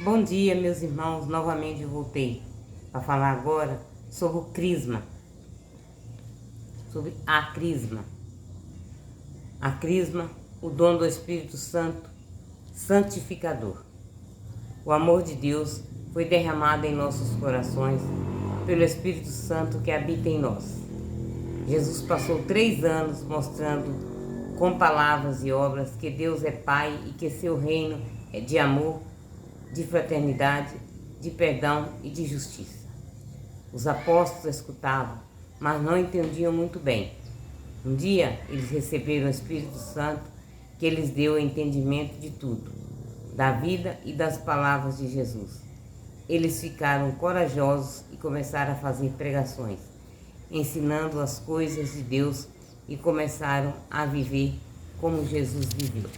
Bom dia, meus irmãos. Novamente eu voltei para falar agora sobre o crisma, sobre a crisma. A crisma, o dom do Espírito Santo, santificador. O amor de Deus foi derramado em nossos corações pelo Espírito Santo que habita em nós. Jesus passou 3 anos mostrando com palavras e obras que Deus é Pai e que seu reino é de amor, de fraternidade, de perdão e de justiça. Os apóstolos escutavam, mas não entendiam muito bem. Um dia eles receberam o Espírito Santo que lhes deu o entendimento de tudo, da vida e das palavras de Jesus. Eles ficaram corajosos e começaram a fazer pregações, ensinando as coisas de Deus e começaram a viver como Jesus viveu.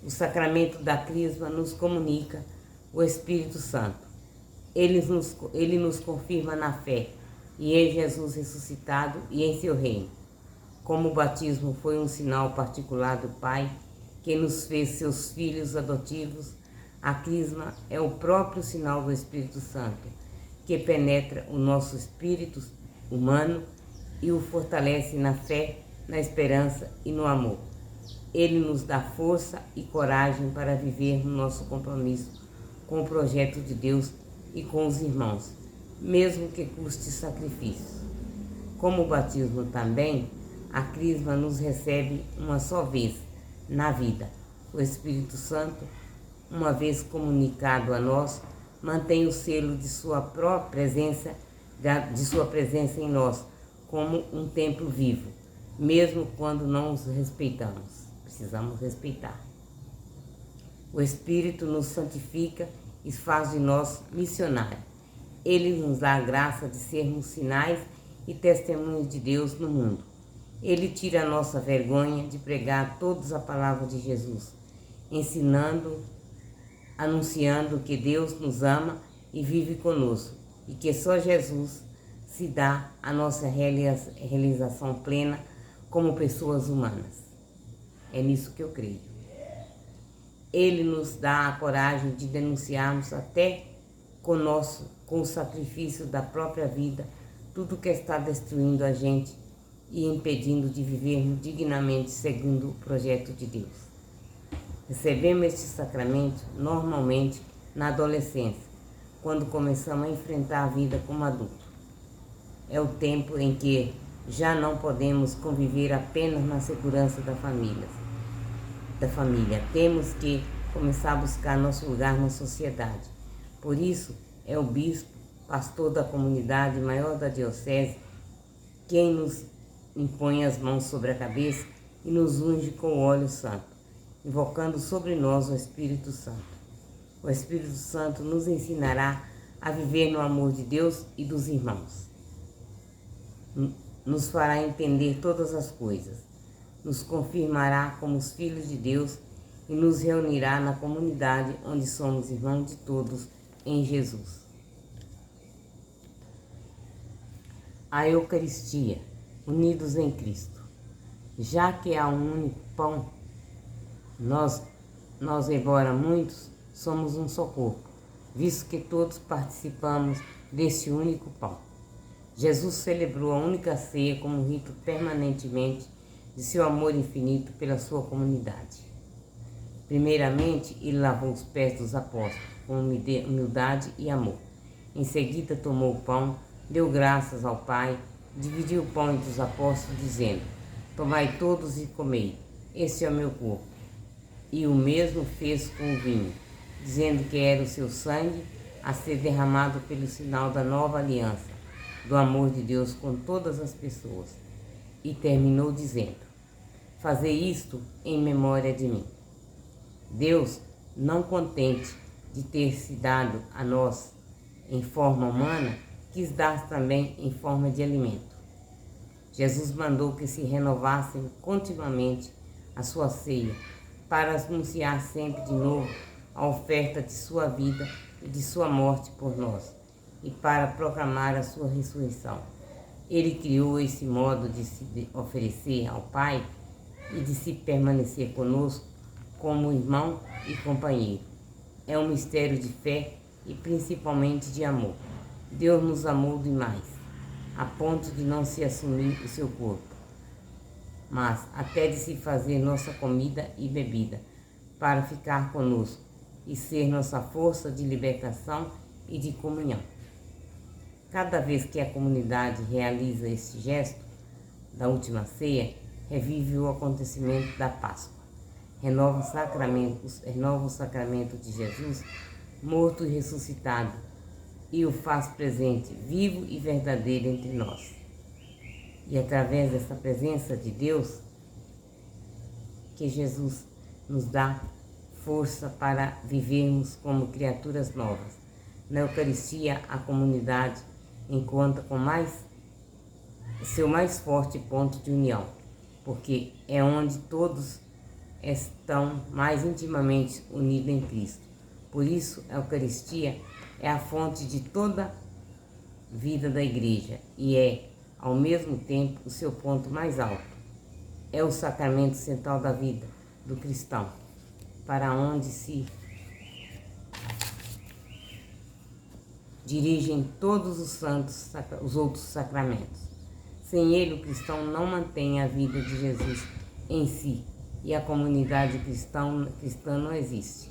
O sacramento da crisma nos comunica o Espírito Santo. Ele nos confirma na fé e em Jesus ressuscitado e em seu reino. Como o batismo foi um sinal particular do Pai, que nos fez seus filhos adotivos, a crisma é o próprio sinal do Espírito Santo, que penetra o nosso espírito humano e o fortalece na fé, na esperança e no amor. Ele nos dá força e coragem para viver no nosso compromisso com o projeto de Deus e com os irmãos, mesmo que custe sacrifício. Como o batismo também, a crisma nos recebe uma só vez na vida. O Espírito Santo, uma vez comunicado a nós, mantém o selo de sua própria presença, em nós, como um templo vivo, mesmo quando não os respeitamos. Precisamos respeitar. O Espírito nos santifica e faz de nós missionários. Ele nos dá a graça de sermos sinais e testemunhos de Deus no mundo. Ele tira a nossa vergonha de pregar todos a palavra de Jesus, ensinando, anunciando que Deus nos ama e vive conosco, e que só Jesus se dá a nossa realização plena como pessoas humanas. É nisso que eu creio. Ele nos dá a coragem de denunciarmos até com o sacrifício da própria vida, tudo que está destruindo a gente e impedindo de vivermos dignamente segundo o projeto de Deus. Recebemos este sacramento normalmente na adolescência, quando começamos a enfrentar a vida como adulto. É o tempo em que já não podemos conviver apenas na segurança da família. Temos que começar a buscar nosso lugar na sociedade. Por isso, é o bispo, pastor da comunidade maior da diocese, quem nos impõe as mãos sobre a cabeça e nos unge com o óleo santo, invocando sobre nós o Espírito Santo. O Espírito Santo nos ensinará a viver no amor de Deus e dos irmãos. Nos fará entender todas as coisas, nos confirmará como os filhos de Deus e nos reunirá na comunidade onde somos irmãos de todos em Jesus. A Eucaristia, unidos em Cristo. Já que há um único pão, nós, embora muitos, somos um só corpo, visto que todos participamos desse único pão. Jesus celebrou a única ceia como um rito permanentemente de seu amor infinito pela sua comunidade. Primeiramente, ele lavou os pés dos apóstolos com humildade e amor. Em seguida, tomou o pão, deu graças ao Pai, dividiu o pão entre os apóstolos, dizendo: tomai todos e comei, este é o meu corpo. E o mesmo fez com o vinho, dizendo que era o seu sangue a ser derramado pelo sinal da nova aliança, do amor de Deus com todas as pessoas. E terminou dizendo: fazei isto em memória de mim. Deus, não contente de ter se dado a nós em forma humana, quis dar também em forma de alimento. Jesus mandou que se renovassem continuamente a sua ceia, para anunciar sempre de novo a oferta de sua vida e de sua morte por nós, e para proclamar a sua ressurreição. Ele criou esse modo de se oferecer ao Pai e de se permanecer conosco como irmão e companheiro. É um mistério de fé e principalmente de amor. Deus nos amou demais, a ponto de não se assumir o seu corpo, mas até de se fazer nossa comida e bebida, para ficar conosco e ser nossa força de libertação e de comunhão. Cada vez que a comunidade realiza este gesto da última ceia, revive o acontecimento da Páscoa, renova o sacramento de Jesus, morto e ressuscitado, e o faz presente, vivo e verdadeiro entre nós. E através dessa presença de Deus, que Jesus nos dá força para vivermos como criaturas novas. Na Eucaristia, a comunidade encontra com seu mais forte ponto de união, porque é onde todos estão mais intimamente unidos em Cristo. Por isso, a Eucaristia é a fonte de toda a vida da Igreja e é, ao mesmo tempo, o seu ponto mais alto. É o sacramento central da vida do cristão, para onde se dirigem todos os santos, os outros sacramentos. Sem ele, o cristão não mantém a vida de Jesus em si e a comunidade cristã não existe.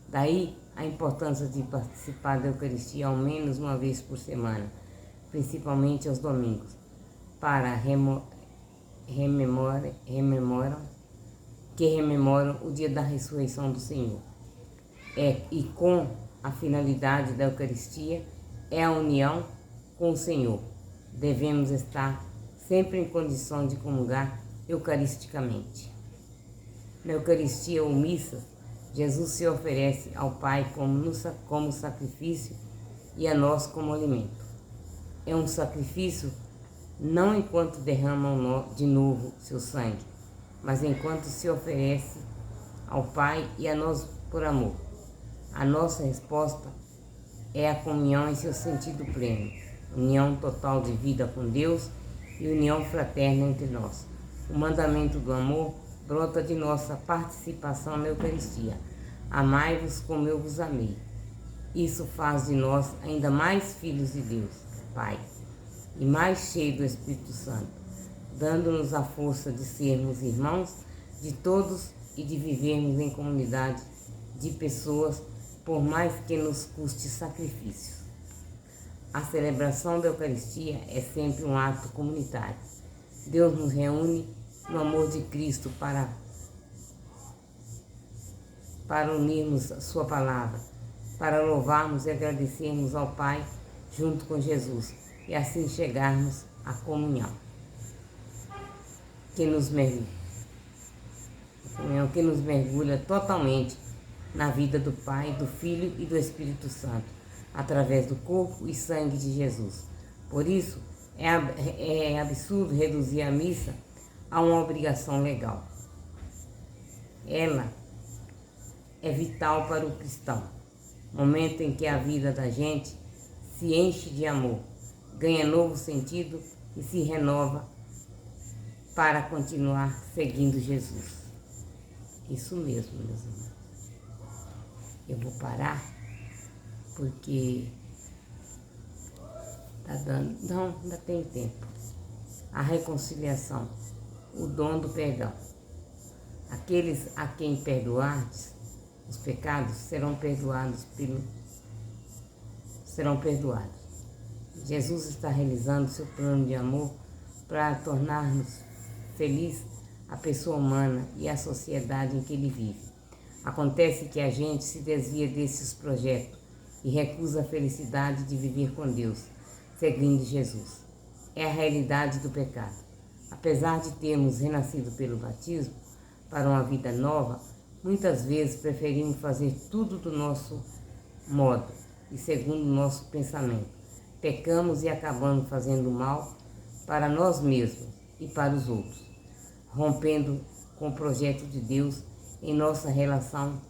Daí a importância de participar da Eucaristia ao menos uma vez por semana, principalmente aos domingos, para rememoram o dia da ressurreição do Senhor. E com a finalidade da Eucaristia é a união com o Senhor. Devemos estar sempre em condição de comungar eucaristicamente. Na Eucaristia ou missa, Jesus se oferece ao Pai como sacrifício e a nós como alimento. É um sacrifício não enquanto derrama de novo seu sangue, mas enquanto se oferece ao Pai e a nós por amor. A nossa resposta é a comunhão em seu sentido pleno, união total de vida com Deus e união fraterna entre nós. O mandamento do amor brota de nossa participação na Eucaristia. Amai-vos como eu vos amei. Isso faz de nós ainda mais filhos de Deus, Pai, e mais cheios do Espírito Santo, dando-nos a força de sermos irmãos de todos e de vivermos em comunidade de pessoas, por mais que nos custe sacrifícios. A celebração da Eucaristia é sempre um ato comunitário. Deus nos reúne no amor de Cristo para unirmos a sua palavra, para louvarmos e agradecermos ao Pai junto com Jesus e assim chegarmos à comunhão que nos mergulha totalmente na vida do Pai, do Filho e do Espírito Santo, através do corpo e sangue de Jesus. Por isso, é absurdo reduzir a missa a uma obrigação legal. Ela é vital para o cristão, momento em que a vida da gente se enche de amor, ganha novo sentido e se renova para continuar seguindo Jesus. Isso mesmo, meus irmãos. Eu vou parar porque tá dando. Não, ainda tem tempo. A reconciliação, o dom do perdão. Aqueles a quem perdoardes os pecados serão perdoados. Jesus está realizando seu plano de amor para tornar-nos feliz a pessoa humana e a sociedade em que ele vive. Acontece que a gente se desvia desses projetos e recusa a felicidade de viver com Deus, seguindo Jesus. É a realidade do pecado. Apesar de termos renascido pelo batismo para uma vida nova, muitas vezes preferimos fazer tudo do nosso modo e segundo o nosso pensamento. Pecamos e acabamos fazendo mal para nós mesmos e para os outros, rompendo com o projeto de Deus em nossa relação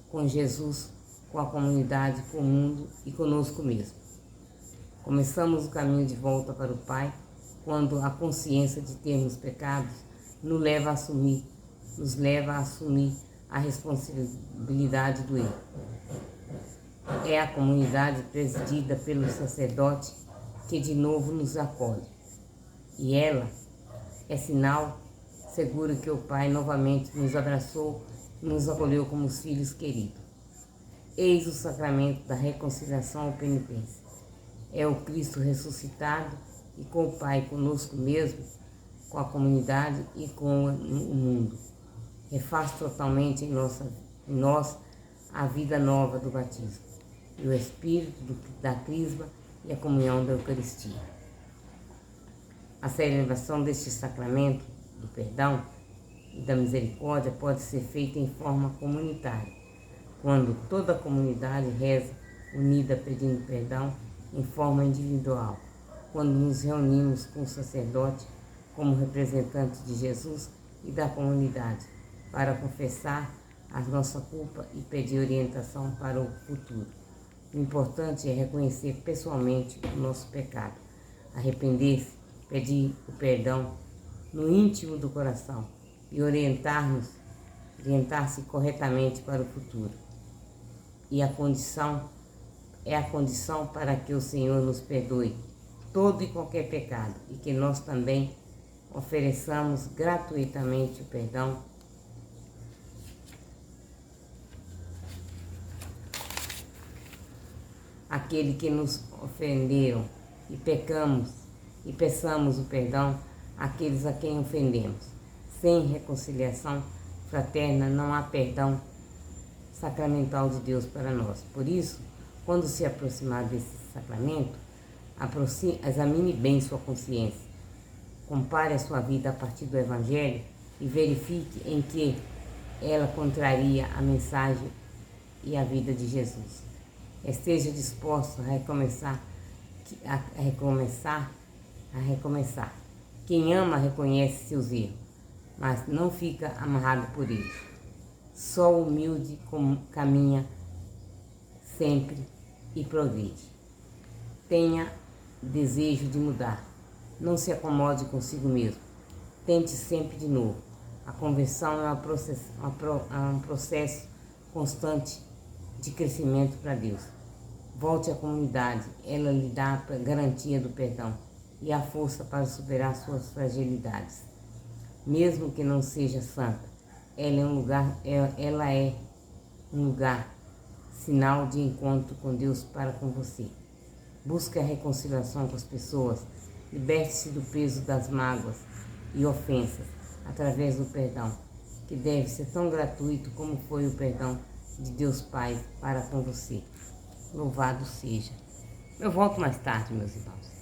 com Jesus, com a comunidade, com o mundo e conosco mesmo. Começamos o caminho de volta para o Pai quando a consciência de termos pecados nos leva a assumir a responsabilidade do erro. É a comunidade presidida pelo sacerdote que de novo nos acolhe. E ela é sinal seguro que o Pai novamente nos abraçou e nos acolheu como os filhos queridos. Eis o sacramento da reconciliação ou penitência. É o Cristo ressuscitado e com o Pai conosco mesmo, com a comunidade e com o mundo. Refaz totalmente em nós a vida nova do batismo e o Espírito da Crisma e a comunhão da Eucaristia. A celebração deste sacramento do perdão e da misericórdia pode ser feita em forma comunitária, quando toda a comunidade reza unida pedindo perdão em forma individual, quando nos reunimos com o sacerdote como representante de Jesus e da comunidade, para confessar a nossa culpa e pedir orientação para o futuro. O importante é reconhecer pessoalmente o nosso pecado, arrepender-se, pedir o perdão no íntimo do coração e orientar-se corretamente para o futuro. E a condição para que o Senhor nos perdoe todo e qualquer pecado e que nós também ofereçamos gratuitamente o perdão àquele que nos ofenderam e peçamos o perdão àqueles a quem ofendemos. Sem reconciliação fraterna não há perdão sacramental de Deus para nós. Por isso, quando se aproximar desse sacramento, examine bem sua consciência. Compare a sua vida a partir do Evangelho e verifique em que ela contraria a mensagem e a vida de Jesus. Esteja disposto a recomeçar. Quem ama reconhece seus erros, mas não fica amarrado por eles. Só o humilde caminha sempre e progride. Tenha desejo de mudar. Não se acomode consigo mesmo. Tente sempre de novo. A conversão é um processo constante de crescimento para Deus. Volte à comunidade. Ela lhe dá a garantia do perdão e a força para superar suas fragilidades. Mesmo que não seja santa, ela é um lugar, sinal de encontro com Deus para com você. Busque a reconciliação com as pessoas, liberte-se do peso das mágoas e ofensas através do perdão, que deve ser tão gratuito como foi o perdão de Deus Pai para com você. Louvado seja. Eu volto mais tarde, meus irmãos.